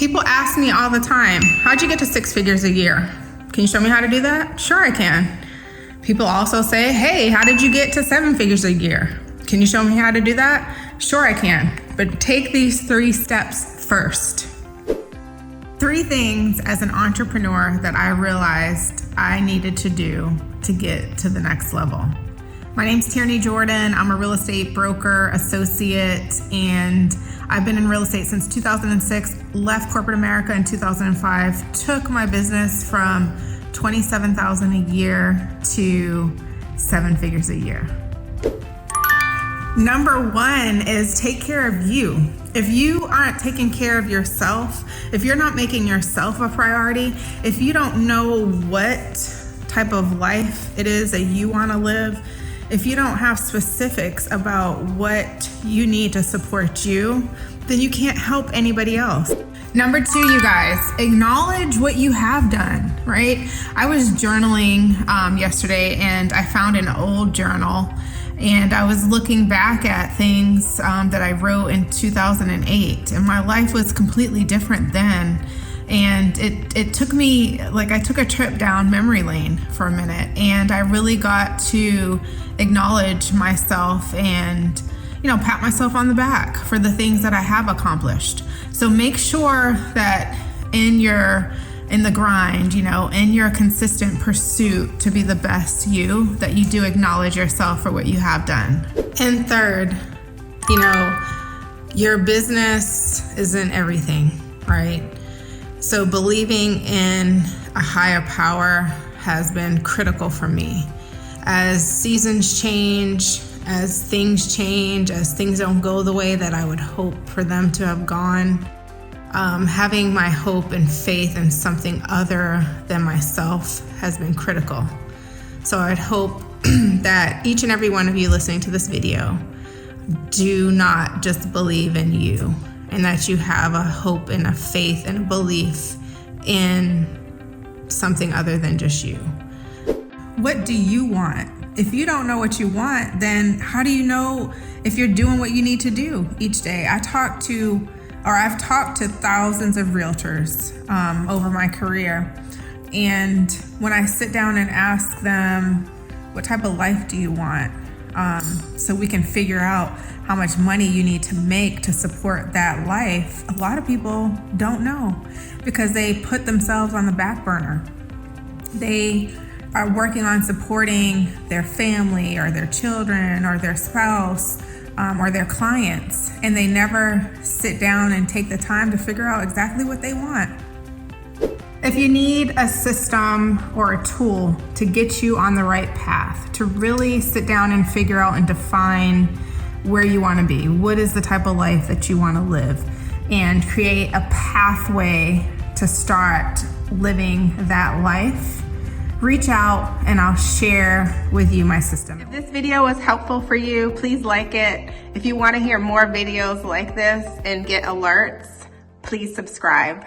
People ask me all the time, how'd you get to 6 figures a year? Can you show me how to do that? Sure, I can. People also say, hey, how did you get to 7 figures a year? Can you show me how to do that? Sure, I can. But take these 3 steps first. 3 things as an entrepreneur that I realized I needed to do to get to the next level. My name's Tierney Jordan. I'm a real estate broker associate, and I've been in real estate since 2006, left corporate America in 2005, took my business from $27,000 a year to 7 figures a year. Number 1 is take care of you. If you aren't taking care of yourself, if you're not making yourself a priority, if you don't know what type of life it is that you want to live, if you don't have specifics about what you need to support you, then you can't help anybody else. Number 2, you guys, acknowledge what you have done, right? I was journaling yesterday, and I found an old journal, and I was looking back at things that I wrote in 2008, and my life was completely different then. And it took me, I took a trip down memory lane for a minute, and I really got to acknowledge myself and, pat myself on the back for the things that I have accomplished. So make sure that in the grind, in your consistent pursuit to be the best you, that you do acknowledge yourself for what you have done. And third, your business isn't everything, right? So believing in a higher power has been critical for me. As seasons change, as things change, as things don't go the way that I would hope for them to have gone, having my hope and faith in something other than myself has been critical. So I'd hope that each and every one of you listening to this video do not just believe in you, and that you have a hope and a faith and a belief in something other than just you. What do you want? If you don't know what you want, then how do you know if you're doing what you need to do each day? I've talked to thousands of realtors over my career. And when I sit down and ask them, what type of life do you want? So we can figure out how much money you need to make to support that life, a lot of people don't know because they put themselves on the back burner. They are working on supporting their family or their children or their spouse or their clients, and they never sit down and take the time to figure out exactly what they want. If you need a system or a tool to get you on the right path, to really sit down and figure out and define where you want to be, what is the type of life that you want to live, and create a pathway to start living that life, reach out and I'll share with you my system. If this video was helpful for you, please like it. If you want to hear more videos like this and get alerts, please subscribe.